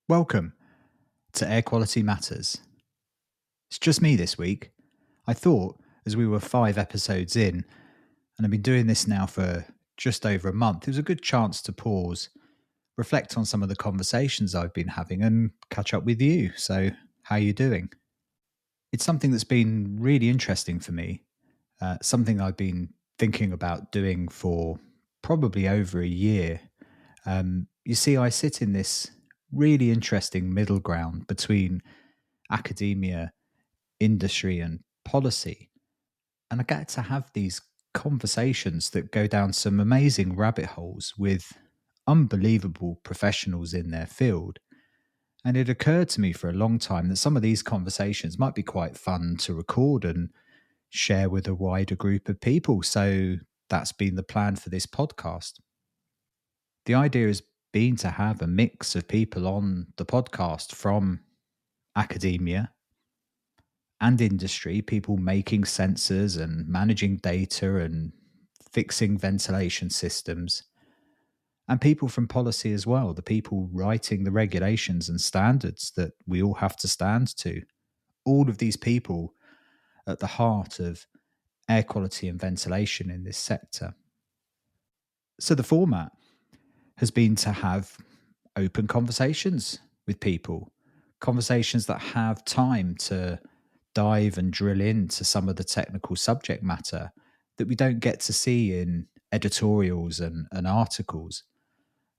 Welcome to Air Quality Matters. It's just me this week. I thought, as we were 5 episodes in, and I've been doing this now for just over a month, it was a good chance to pause, reflect on some of the conversations I've been having, and catch up with you. So, how are you doing? It's something that's been really interesting for me, something I've been thinking about doing for probably over a year. You see, I sit in this really interesting middle ground between academia, industry, and policy. And I get to have these conversations that go down some amazing rabbit holes with unbelievable professionals in their field. And it occurred to me for a long time that some of these conversations might be quite fun to record and share with a wider group of people. So that's been the plan for this podcast. The idea has been to have a mix of people on the podcast from academia and industry, people making sensors and managing data and fixing ventilation systems, and people from policy as well, the people writing the regulations and standards that we all have to stand to. All of these people at the heart of air quality and ventilation in this sector. So the format has been to have open conversations with people, conversations that have time to dive and drill into some of the technical subject matter that we don't get to see in editorials and articles,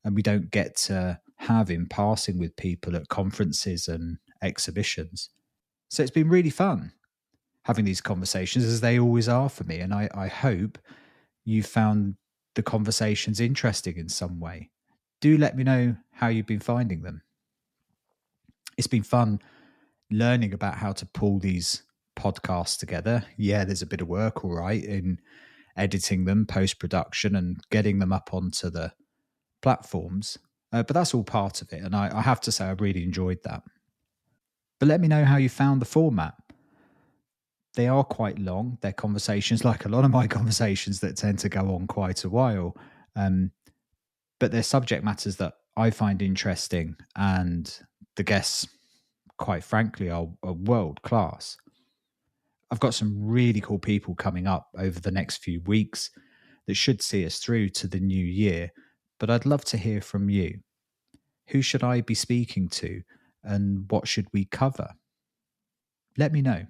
and we don't get to have in passing with people at conferences and exhibitions. So it's been really fun having these conversations, as they always are for me. And I hope you found the conversations interesting in some way. Do let me know how you've been finding them. It's been fun learning about how to pull these podcasts together. Yeah, there's a bit of work, all right, in editing them, post production, and getting them up onto the platforms. But that's all part of it. And I have to say, I really enjoyed that. But let me know how you found the format. They are quite long. They're conversations, like a lot of my conversations, that tend to go on quite a while. But they're subject matters that I find interesting, and the guests, quite frankly, are world class. I've got some really cool people coming up over the next few weeks that should see us through to the new year. But I'd love to hear from you. Who should I be speaking to, and what should we cover? Let me know.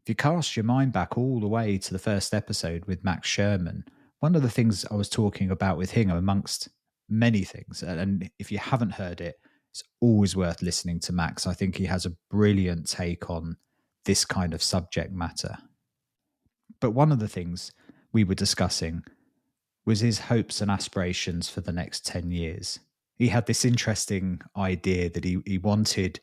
If you cast your mind back all the way to the first episode with Max Sherman, one of the things I was talking about with him, amongst many things, and if you haven't heard it, it's always worth listening to Max. I think he has a brilliant take on this kind of subject matter. But one of the things we were discussing was his hopes and aspirations for the next 10 years. He had this interesting idea that he wanted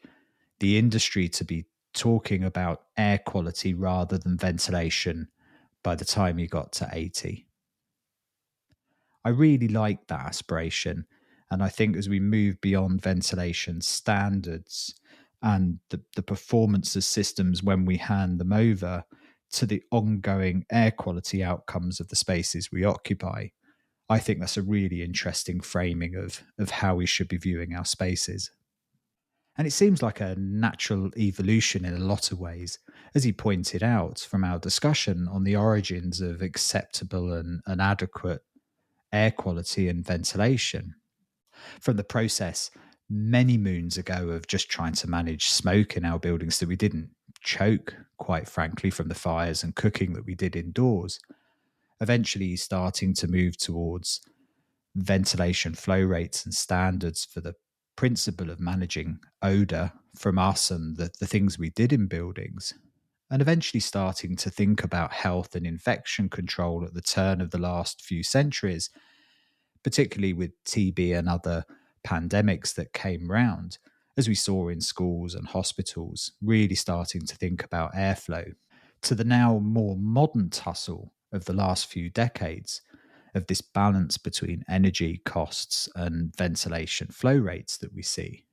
the industry to be talking about air quality rather than ventilation by the time he got to 80. I really like that aspiration. And I think as we move beyond ventilation standards and the performance of systems when we hand them over to the ongoing air quality outcomes of the spaces we occupy, I think that's a really interesting framing of how we should be viewing our spaces. And it seems like a natural evolution in a lot of ways, as he pointed out from our discussion on the origins of acceptable and adequate air quality and ventilation. From the process many moons ago of just trying to manage smoke in our buildings so we didn't choke, quite frankly, from the fires and cooking that we did indoors, eventually starting to move towards ventilation flow rates and standards for the principle of managing odour from us and the things we did in buildings, and eventually starting to think about health and infection control at the turn of the last few centuries, particularly with TB and other pandemics that came round, as we saw in schools and hospitals, really starting to think about airflow, to the now more modern tussle of the last few decades of this balance between energy costs and ventilation flow rates that we see.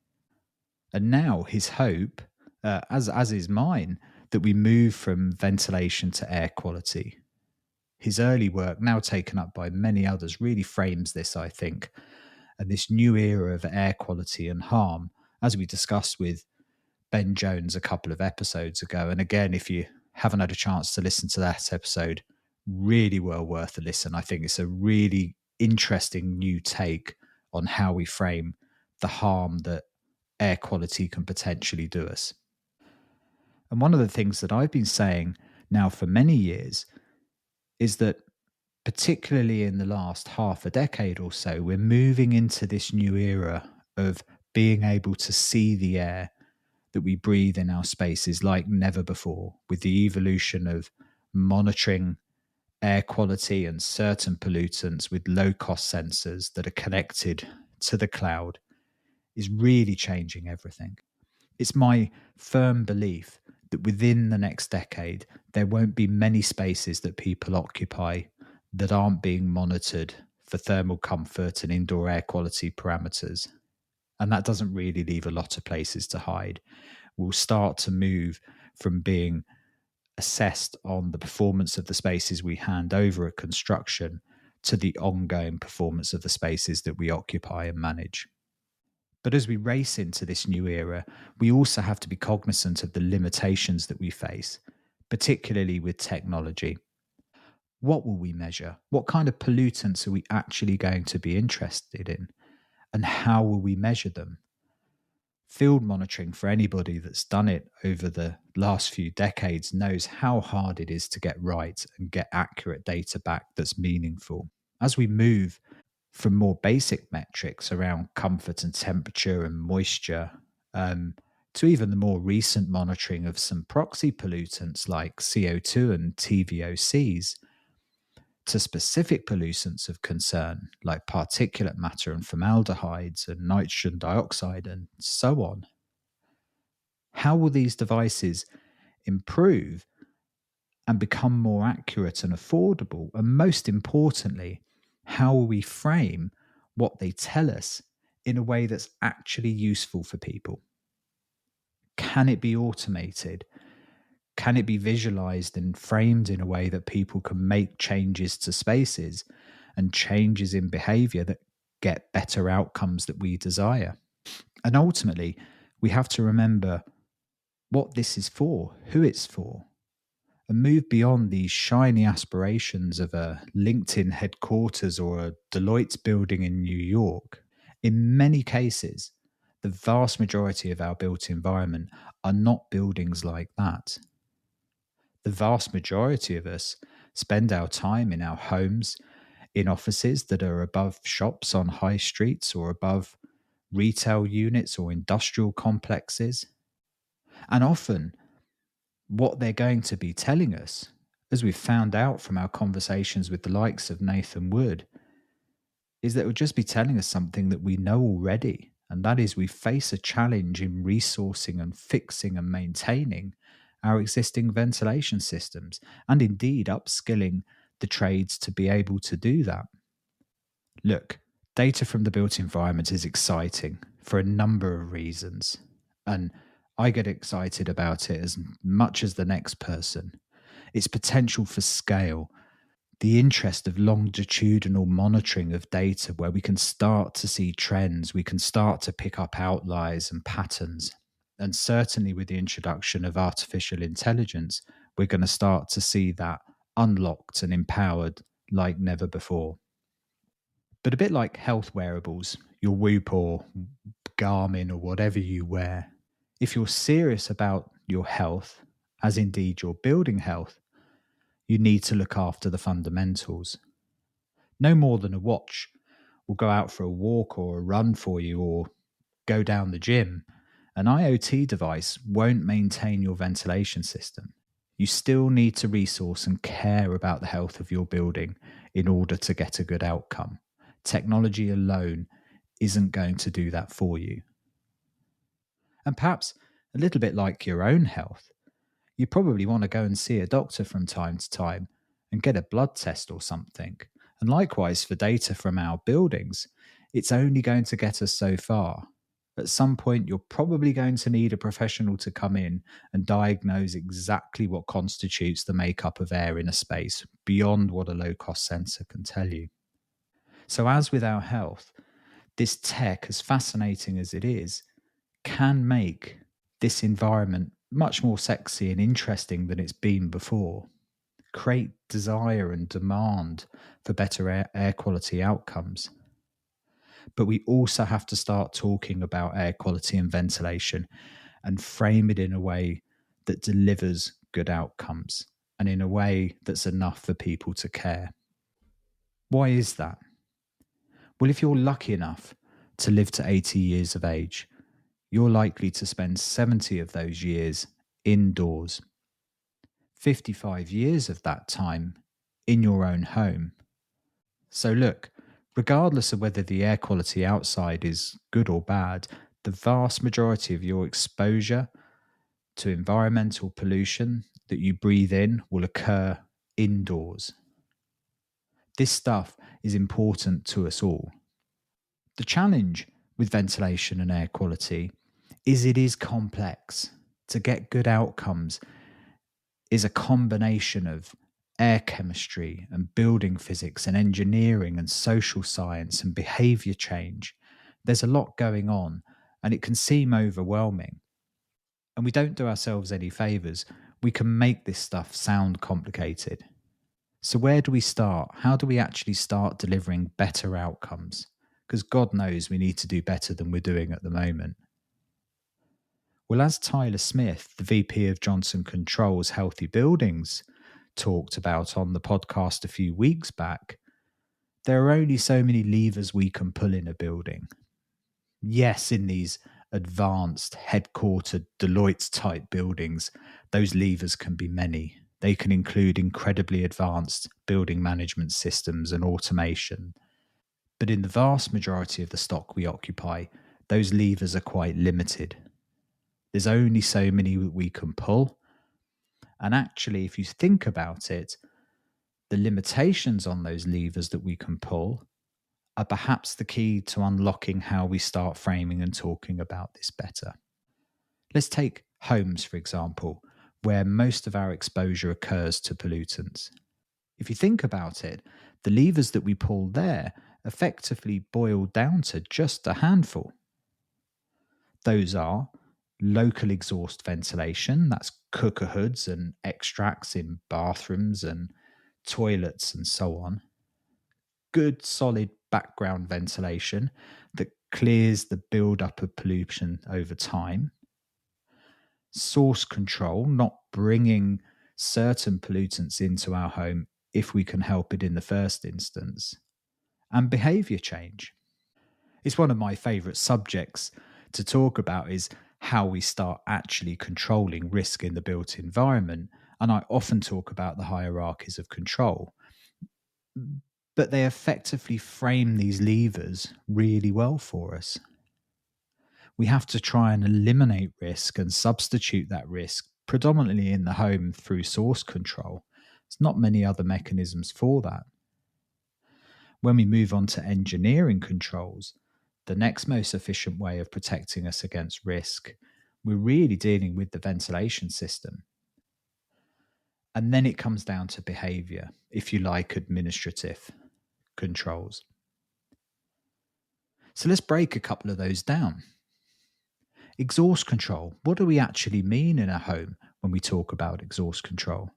And now his hope, as is mine, that we move from ventilation to air quality. His early work, now taken up by many others, really frames this, I think, and this new era of air quality and harm, as we discussed with Ben Jones a couple of episodes ago. And again, if you haven't had a chance to listen to that episode, really well worth a listen. I think it's a really interesting new take on how we frame the harm that air quality can potentially do us. And one of the things that I've been saying now for many years is that, particularly in the last half a decade or so, we're moving into this new era of being able to see the air that we breathe in our spaces like never before, with the evolution of monitoring air quality and certain pollutants with low-cost sensors that are connected to the cloud is really changing everything. It's my firm belief that within the next decade, there won't be many spaces that people occupy that aren't being monitored for thermal comfort and indoor air quality parameters. And that doesn't really leave a lot of places to hide. We'll start to move from being assessed on the performance of the spaces we hand over at construction to the ongoing performance of the spaces that we occupy and manage. But as we race into this new era, we also have to be cognizant of the limitations that we face, particularly with technology. What will we measure? What kind of pollutants are we actually going to be interested in? And how will we measure them? Field monitoring, for anybody that's done it over the last few decades, knows how hard it is to get right and get accurate data back that's meaningful. As we move from more basic metrics around comfort and temperature and moisture, to even the more recent monitoring of some proxy pollutants like CO2 and TVOCs, to specific pollutants of concern like particulate matter and formaldehydes and nitrogen dioxide and so on. How will these devices improve and become more accurate and affordable? And most importantly, how will we frame what they tell us in a way that's actually useful for people? Can it be automated? Can it be visualized and framed in a way that people can make changes to spaces and changes in behavior that get better outcomes that we desire? And ultimately, we have to remember what this is for, who it's for, and move beyond these shiny aspirations of a LinkedIn headquarters or a Deloitte building in New York. In many cases, the vast majority of our built environment are not buildings like that. The vast majority of us spend our time in our homes, in offices that are above shops on high streets or above retail units or industrial complexes. And often, what they're going to be telling us, as we've found out from our conversations with the likes of Nathan Wood, is that it would just be telling us something that we know already. And that is, we face a challenge in resourcing and fixing and maintaining our existing ventilation systems, and indeed upskilling the trades to be able to do that. Look, data from the built environment is exciting for a number of reasons, and I get excited about it as much as the next person. Its potential for scale, the interest of longitudinal monitoring of data where we can start to see trends, we can start to pick up outliers and patterns. And certainly with the introduction of artificial intelligence, we're going to start to see that unlocked and empowered like never before. But a bit like health wearables, your Whoop or Garmin or whatever you wear, if you're serious about your health, as indeed your building health, you need to look after the fundamentals. No more than a watch will go out for a walk or a run for you or go down the gym. An IoT device won't maintain your ventilation system. You still need to resource and care about the health of your building in order to get a good outcome. Technology alone isn't going to do that for you. And perhaps a little bit like your own health, you probably want to go and see a doctor from time to time and get a blood test or something. And likewise for data from our buildings, it's only going to get us so far. At some point, you're probably going to need a professional to come in and diagnose exactly what constitutes the makeup of air in a space beyond what a low-cost sensor can tell you. So as with our health, This tech, as fascinating as it is, can make this environment much more sexy and interesting than it's been before, create desire and demand for better air quality outcomes. But we also have to start talking about air quality and ventilation and frame it in a way that delivers good outcomes and in a way that's enough for people to care. Why is that? Well, if you're lucky enough to live to 80 years of age, you're likely to spend 70 of those years indoors, 55 years of that time in your own home. So look, regardless of whether the air quality outside is good or bad, the vast majority of your exposure to environmental pollution that you breathe in will occur indoors. This stuff is important to us all. The challenge with ventilation and air quality is it is complex. To get good outcomes is a combination of air chemistry and building physics and engineering and social science and behavior change. There's a lot going on and it can seem overwhelming. And we don't do ourselves any favors. We can make this stuff sound complicated. So where do we start? How do we actually start delivering better outcomes? Because God knows we need to do better than we're doing at the moment. Well, as Tyler Smith, the VP of Johnson Controls Healthy Buildings, talked about on the podcast a few weeks back, there are only so many levers we can pull in a building. Yes, in these advanced, headquartered, Deloitte-type buildings, those levers can be many. They can include incredibly advanced building management systems and automation. But in the vast majority of the stock we occupy, those levers are quite limited. There's only so many we can pull. And actually, if you think about it, the limitations on those levers that we can pull are perhaps the key to unlocking how we start framing and talking about this better. Let's take homes, for example, where most of our exposure occurs to pollutants. If you think about it, the levers that we pull there effectively boil down to just a handful. Those are local exhaust ventilation, that's cooker hoods and extracts in bathrooms and toilets and so on. Good solid background ventilation that clears the build-up of pollution over time. Source control, not bringing certain pollutants into our home if we can help it in the first instance. And behaviour change. It's one of my favourite subjects to talk about is how we start actually controlling risk in the built environment. And I often talk about the hierarchies of control. But they effectively frame these levers really well for us. We have to try and eliminate risk and substitute that risk predominantly in the home through source control. There's not many other mechanisms for that. When we move on to engineering controls, the next most efficient way of protecting us against risk, we're really dealing with the ventilation system. And then it comes down to behavior, if you like, administrative controls. So let's break a couple of those down. Exhaust control. What do we actually mean in a home when we talk about exhaust control?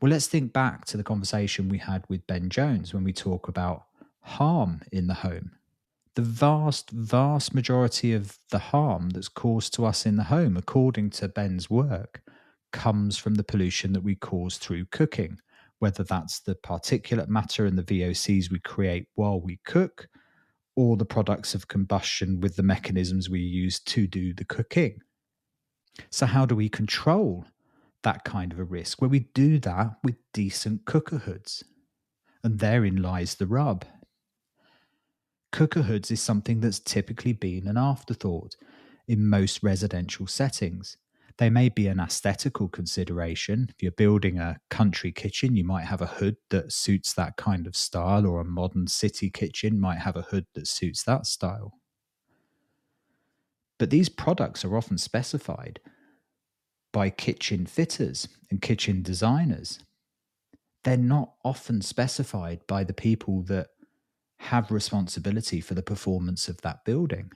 Well, let's think back to the conversation we had with Ben Jones when we talk about harm in the home. The vast majority of the harm that's caused to us in the home, according to Ben's work, comes from the pollution that we cause through cooking, whether that's the particulate matter and the VOCs we create while we cook, or the products of combustion with the mechanisms we use to do the cooking. So how do we control that kind of a risk? Well, we do that with decent cooker hoods. And therein lies the rub. Cooker hoods is something that's typically been an afterthought in most residential settings. They may be an aesthetical consideration. If you're building a country kitchen, you might have a hood that suits that kind of style, or a modern city kitchen might have a hood that suits that style. But these products are often specified by kitchen fitters and kitchen designers. They're not often specified by the people that have responsibility for the performance of that building.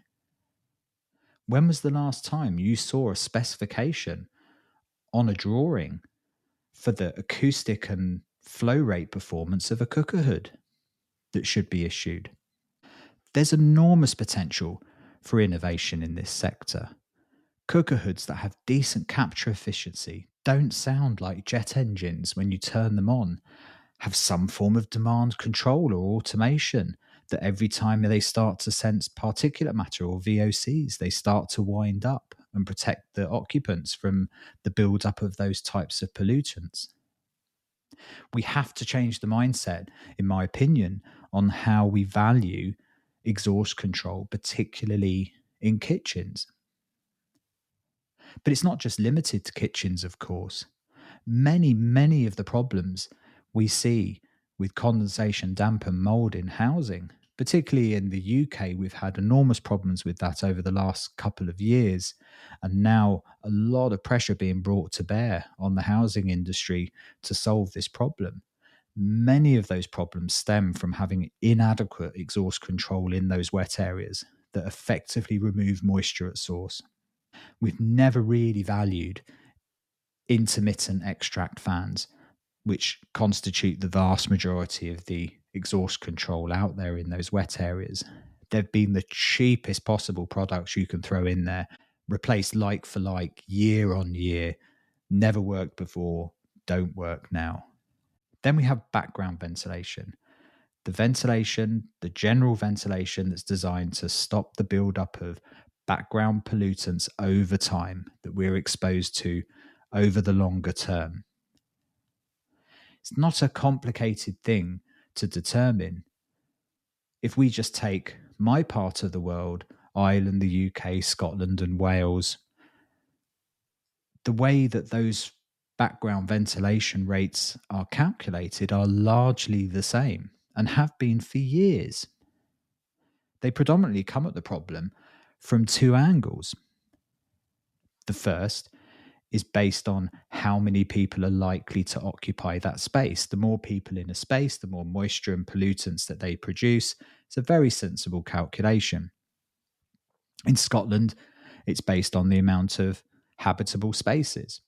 When was the last time you saw a specification on a drawing for the acoustic and flow rate performance of a cooker hood that should be issued? There's enormous potential for innovation in this sector. Cooker hoods that have decent capture efficiency, don't sound like jet engines when you turn them on, have some form of demand control or automation that every time they start to sense particulate matter or VOCs, they start to wind up and protect the occupants from the build-up of those types of pollutants. We have to change the mindset, in my opinion, on how we value exhaust control, particularly in kitchens. But it's not just limited to kitchens, of course. Many of the problems we see with condensation, damp, and mold in housing, particularly in the UK, we've had enormous problems with that over the last couple of years. And now a lot of pressure being brought to bear on the housing industry to solve this problem. Many of those problems stem from having inadequate exhaust control in those wet areas that effectively remove moisture at source. We've never really valued intermittent extract fans, which constitute the vast majority of the exhaust control out there in those wet areas. They've been the cheapest possible products you can throw in there, replaced like for like, year on year, never worked before, don't work now. Then we have background ventilation. The general ventilation that's designed to stop the buildup of background pollutants over time that we're exposed to over the longer term. It's not a complicated thing to determine. If we just take my part of the world, Ireland, the UK, Scotland, and Wales, the way that those background ventilation rates are calculated are largely the same and have been for years. They predominantly come at the problem from two angles. The first is based on how many people are likely to occupy that space. The more people in a space, the more moisture and pollutants that they produce. It's a very sensible calculation. In Scotland, it's based on the amount of habitable spaces.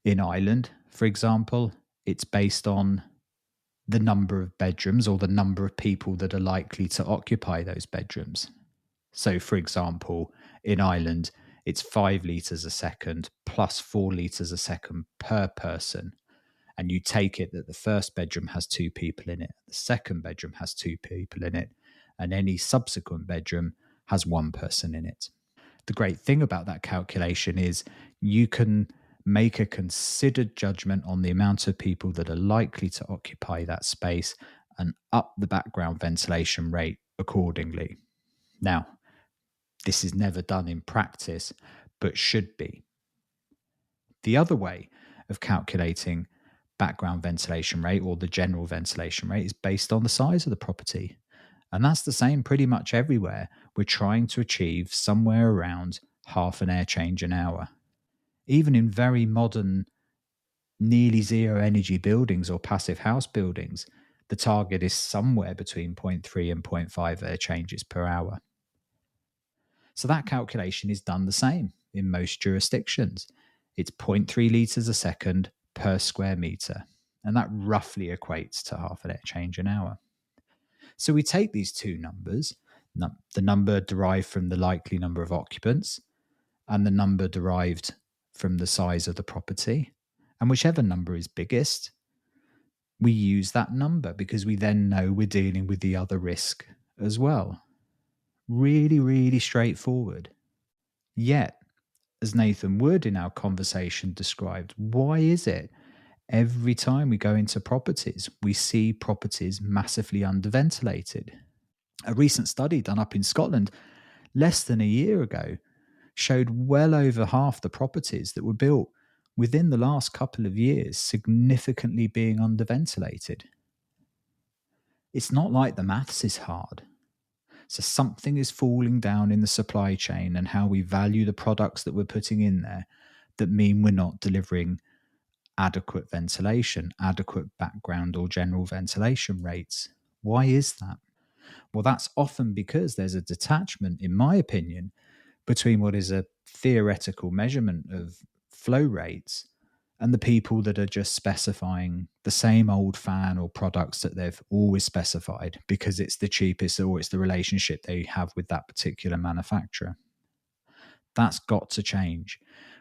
In Ireland, for example, it's based on the number of bedrooms or the number of people that are likely to occupy those bedrooms. So, for example, in Ireland, it's 5 litres a second plus 4 litres a second per person. And you take it that the first bedroom has 2 people in it, the second bedroom has 2 people in it, and any subsequent bedroom has 1 person in it. The great thing about that calculation is you can make a considered judgment on the amount of people that are likely to occupy that space and up the background ventilation rate accordingly. Now, this is never done in practice, but should be. The other way of calculating background ventilation rate or the general ventilation rate is based on the size of the property. And that's the same pretty much everywhere. We're trying to achieve somewhere around half an air change an hour. Even in very modern, nearly zero energy buildings or passive house buildings, the target is somewhere between 0.3 and 0.5 air changes per hour. So that calculation is done the same in most jurisdictions. It's 0.3 litres a second per square metre, and that roughly equates to half an air change an hour. So we take these two numbers, the number derived from the likely number of occupants and the number derived from the size of the property, and whichever number is biggest, we use that number because we then know we're dealing with the other risk as well. Really, really straightforward. Yet, as Nathan Wood in our conversation described, why is it every time we go into properties, we see properties massively underventilated? A recent study done up in Scotland less than a year ago showed well over half the properties that were built within the last couple of years significantly being underventilated. It's not like the maths is hard. So something is falling down in the supply chain and how we value the products that we're putting in there that mean we're not delivering adequate ventilation, adequate background or general ventilation rates. Why is that? Well, that's often because there's a detachment, in my opinion, between what is a theoretical measurement of flow rates and the people that are just specifying the same old fan or products that they've always specified because it's the cheapest or it's the relationship they have with that particular manufacturer. That's got to change.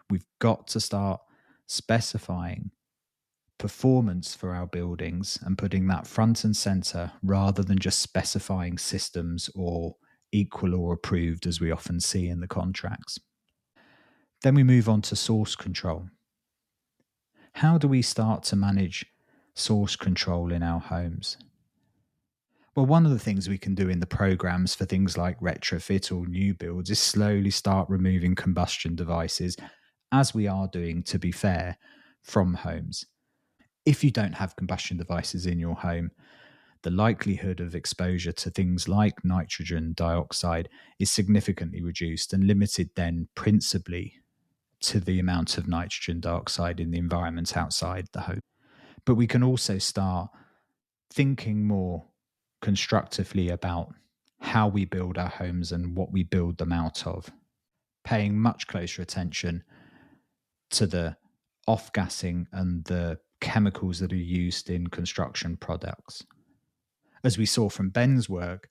We've got to start specifying performance for our buildings and putting that front and center rather than just specifying systems or equal or approved as we often see in the contracts. Then we move on to source control. How do we start to manage source control in our homes? Well, one of the things we can do in the programs for things like retrofit or new builds is slowly start removing combustion devices, as we are doing, to be fair, from homes. If you don't have combustion devices in your home, the likelihood of exposure to things like nitrogen dioxide is significantly reduced and limited then principally to the amount of nitrogen dioxide in the environment outside the home. But we can also start thinking more constructively about how we build our homes and what we build them out of, paying much closer attention to the off-gassing and the chemicals that are used in construction products. As we saw from Ben's work,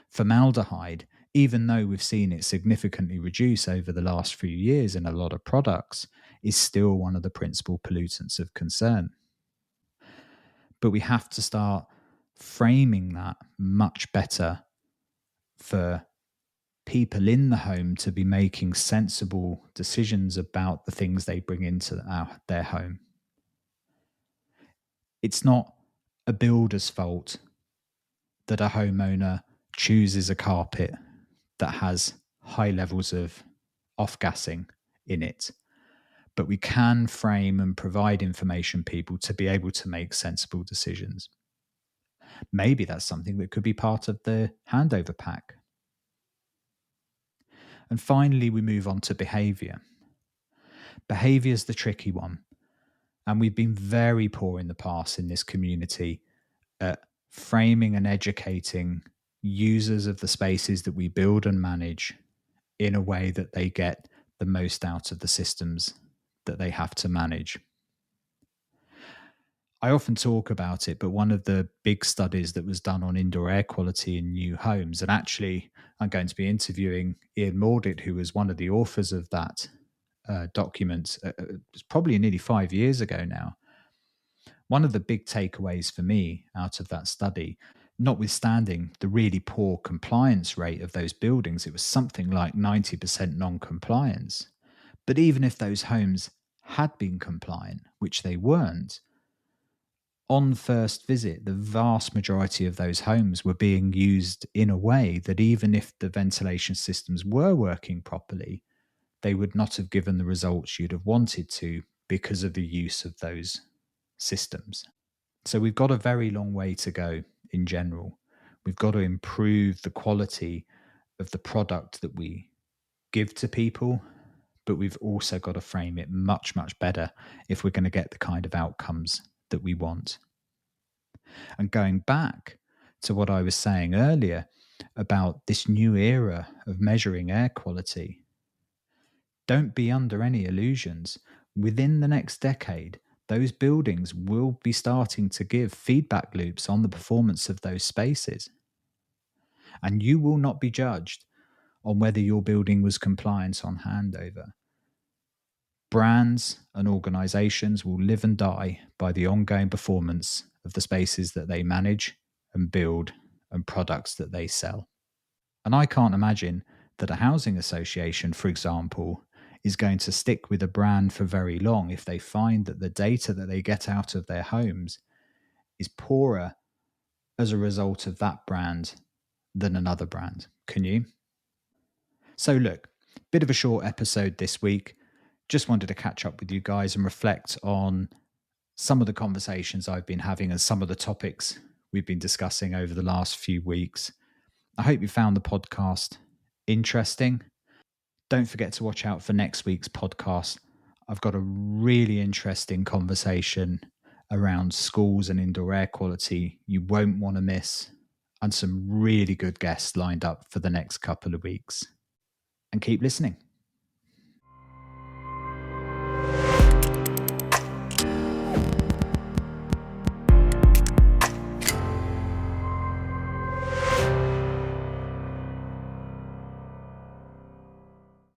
formaldehyde, even though we've seen it significantly reduce over the last few years in a lot of products, is still one of the principal pollutants of concern. But we have to start framing that much better for people in the home to be making sensible decisions about the things they bring into their home. It's not a builder's fault that a homeowner chooses a carpet that has high levels of off-gassing in it. But we can frame and provide information people to be able to make sensible decisions. Maybe that's something that could be part of the handover pack. And finally, we move on to behavior. Behavior is the tricky one. And we've been very poor in the past in this community at framing and educating users of the spaces that we build and manage in a way that they get the most out of the systems that they have to manage. I often talk about it, but one of the big studies that was done on indoor air quality in new homes, and actually I'm going to be interviewing Ian Mordit, who was one of the authors of that document, it's probably nearly 5 years ago now. One of the big takeaways for me out of that study, notwithstanding the really poor compliance rate of those buildings, it was something like 90% non-compliance. But even if those homes had been compliant, which they weren't, on first visit, the vast majority of those homes were being used in a way that even if the ventilation systems were working properly, they would not have given the results you'd have wanted to because of the use of those systems. So we've got a very long way to go in general. We've got to improve the quality of the product that we give to people, but we've also got to frame it much, much better if we're going to get the kind of outcomes that we want. And going back to what I was saying earlier about this new era of measuring air quality, don't be under any illusions. Within the next decade, those buildings will be starting to give feedback loops on the performance of those spaces. And you will not be judged on whether your building was compliant on handover. Brands and organizations will live and die by the ongoing performance of the spaces that they manage and build and products that they sell. And I can't imagine that a housing association, for example, is going to stick with a brand for very long if they find that the data that they get out of their homes is poorer as a result of that brand than another brand. Can you? So look, bit of a short episode this week. Just wanted to catch up with you guys and reflect on some of the conversations I've been having and some of the topics we've been discussing over the last few weeks. I hope you found the podcast interesting. Don't forget to watch out for next week's podcast. I've got a really interesting conversation around schools and indoor air quality you won't want to miss. and some really good guests lined up for the next couple of weeks. And keep listening.